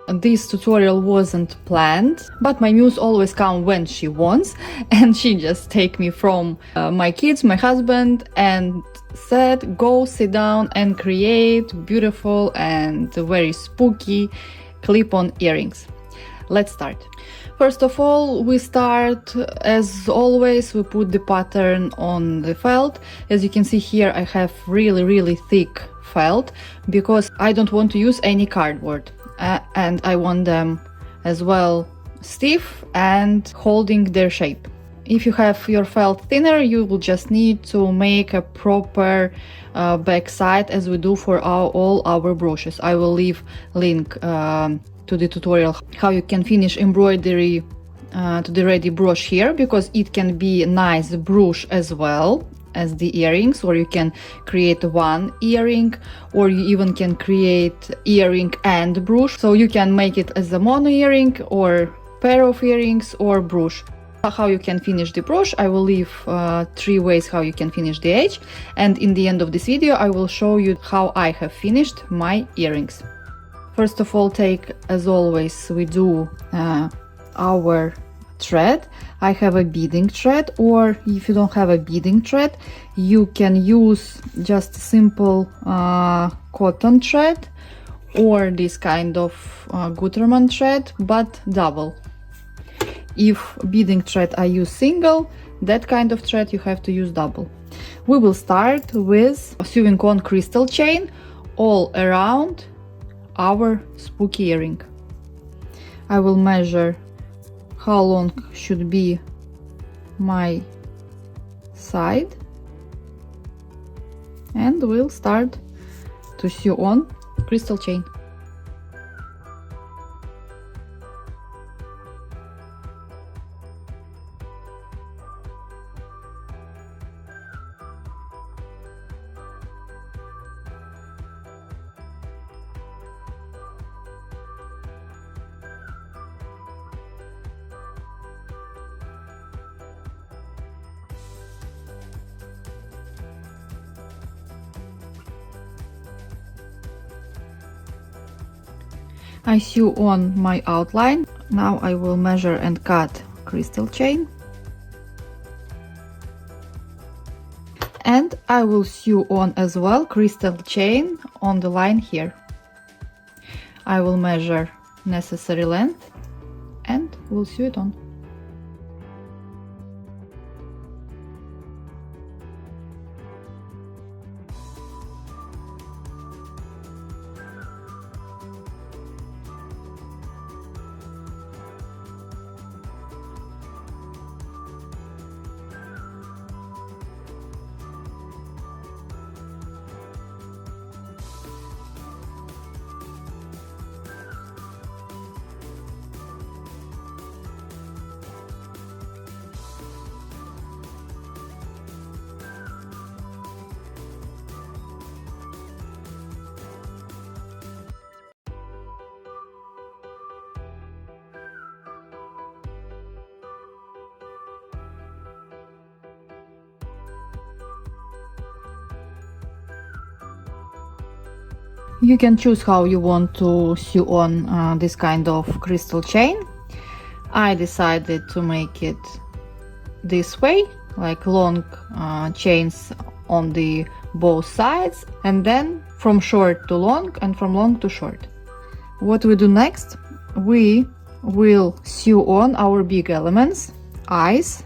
This tutorial wasn't planned, but my muse always comes when she wants, and she just take me from my kids, my husband, and said, go sit down and create beautiful and very spooky clip-on earrings. Let's start. First of all, we start, as always, we put the pattern on the felt. As you can see here, I have really thick felt because I don't want to use any cardboard. And I want them as well stiff and holding their shape. If you have your felt thinner, you will just need to make a proper back side, as we do for all our brooches. I will leave link to the tutorial how you can finish embroidery to the ready brooch here, because it can be a nice brooch as well as the earrings, or you can create one earring, or you even can create earring and brooch. So you can make it as a mono earring or pair of earrings or brooch. How you can finish the brooch, I will leave 3 ways how you can finish the edge, and in the end of this video I will show you how I have finished my earrings. First of all, take, as always we do, our thread. I have a beading thread, or if you don't have a beading thread, you can use just simple cotton thread, or this kind of Gutermann thread, but double. If beading thread I use single, that kind of thread you have to use double. We will start with sewing on crystal chain all around our spooky earring. I will measure how long should be my side, and we'll start to sew on crystal chain. I sew on my outline. Now I will measure and cut crystal chain, and I will sew on as well crystal chain on the line here. I will measure necessary length and we'll sew it on. You can choose how you want to sew on this kind of crystal chain. I decided to make it this way, like long chains on the both sides, and then from short to long and from long to short. What we do next, we will sew on our big elements, eyes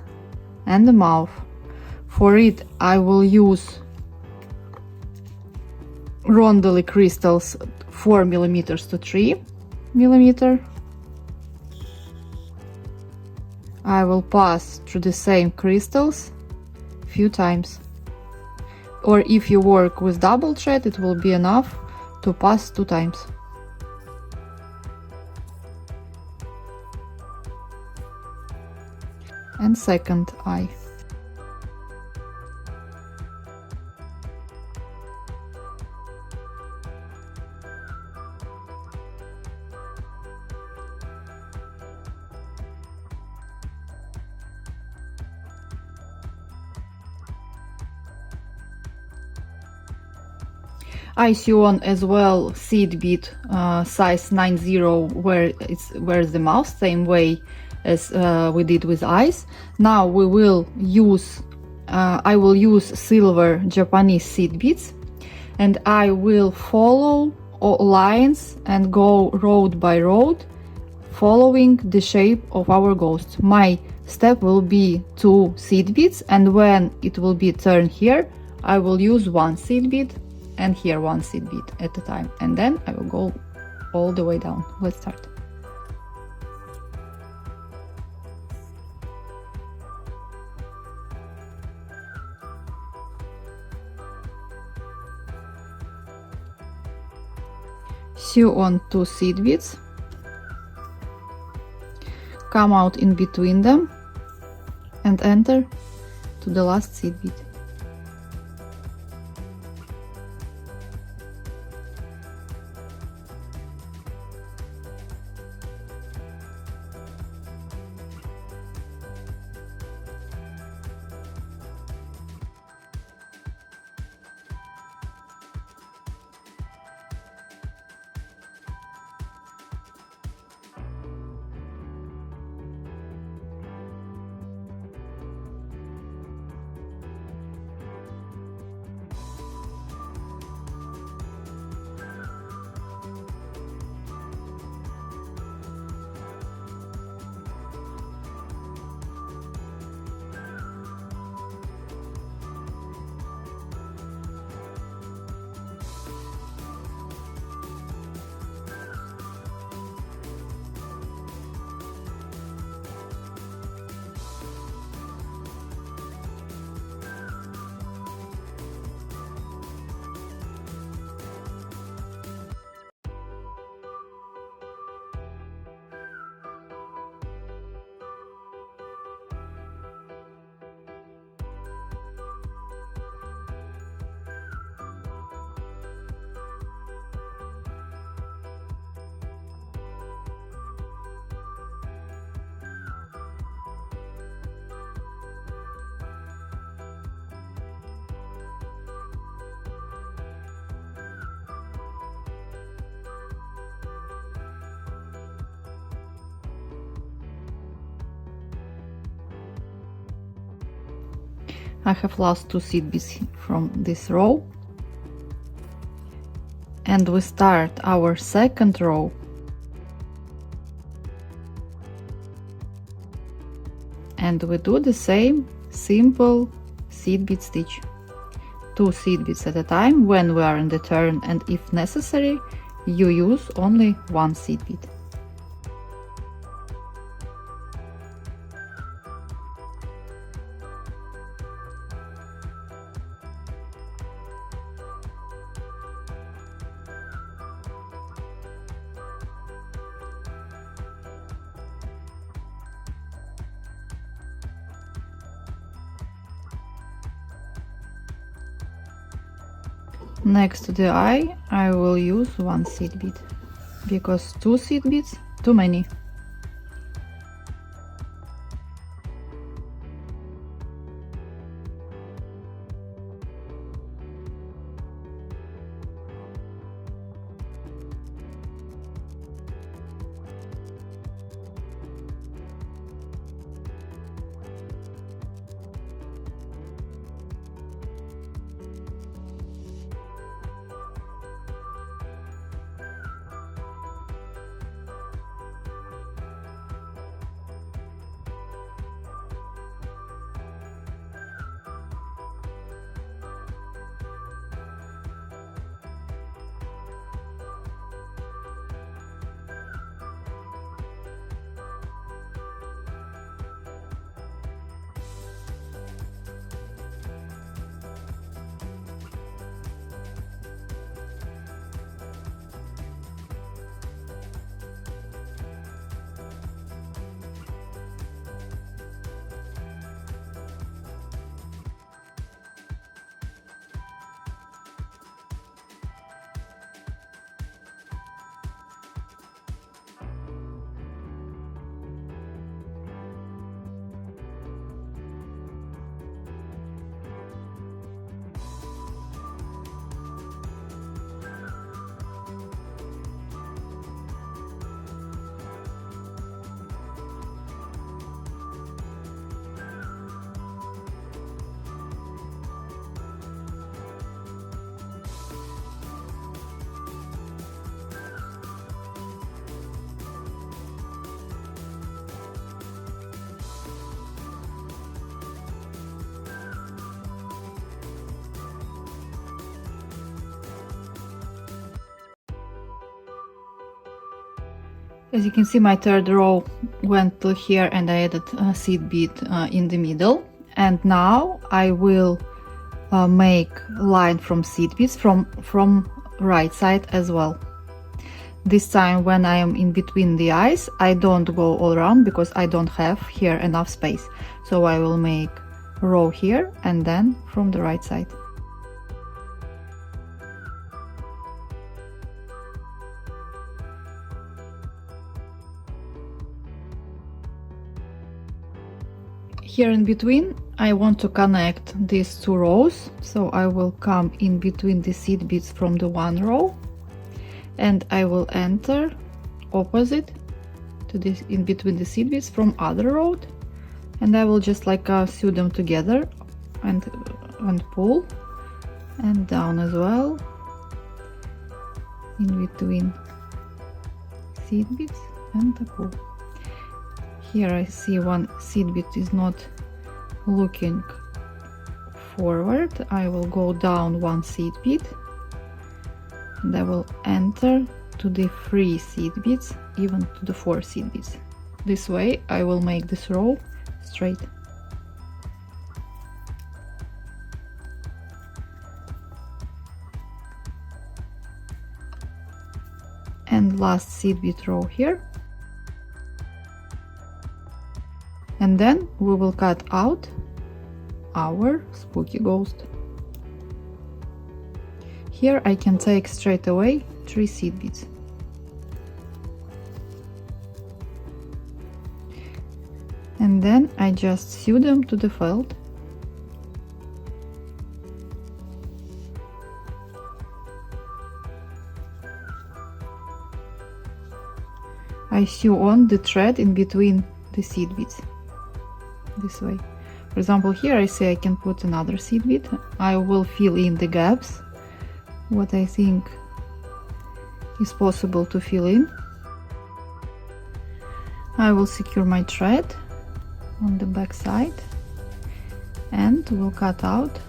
and the mouth. For it I will use rondelli crystals 4 millimeters to 3 millimeter. I will pass through the same crystals a few times, or if you work with double thread, it will be enough to pass 2 times. And second eye. I sew on as well seed bead size 90 where where's the mouth, same way as we did with eyes. Now we will use I will use silver Japanese seed beads, and I will follow all lines and go road by road, following the shape of our ghost. My step will be 2 seed beads, and when it will be turned here, I will use 1 seed bead, and here 1 seed bead at a time, and then I will go all the way down. Let's start. Sew on 2 seed beads, come out in between them and enter to the last seed bead. I have lost 2 seed beads from this row, and we start our second row. And we do the same simple seed bead stitch. 2 seed beads at a time when we are in the turn, and if necessary, you use only 1 seed bead. Next to the eye, I will use 1 seed bead, because 2 seed beads too many. As you can see, my third row went to here and I added a seed bead in the middle. And now I will make line from seed beads from right side as well. This time when I am in between the eyes, I don't go all around because I don't have here enough space. So I will make a row here and then from the right side. Here in between, I want to connect these two rows, so I will come in between the seed beads from the one row, and I will enter opposite to this in between the seed beads from other row, and I will just like sew them together and pull, and down as well in between seed beads and the pull. Here I see one seed bead is not looking forward. I will go down one seed bead and I will enter to the 3 seed beads, even to the 4 seed beads. This way I will make this row straight. And last seed bead row here. And then we will cut out our spooky ghost. Here I can take straight away 3 seed beads. And then I just sew them to the felt. I sew on the thread in between the seed beads. This way. For example, here I say I can put another seed bead. I will fill in the gaps, what I think is possible to fill in. I will secure my thread on the back side and will cut out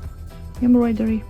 embroidery.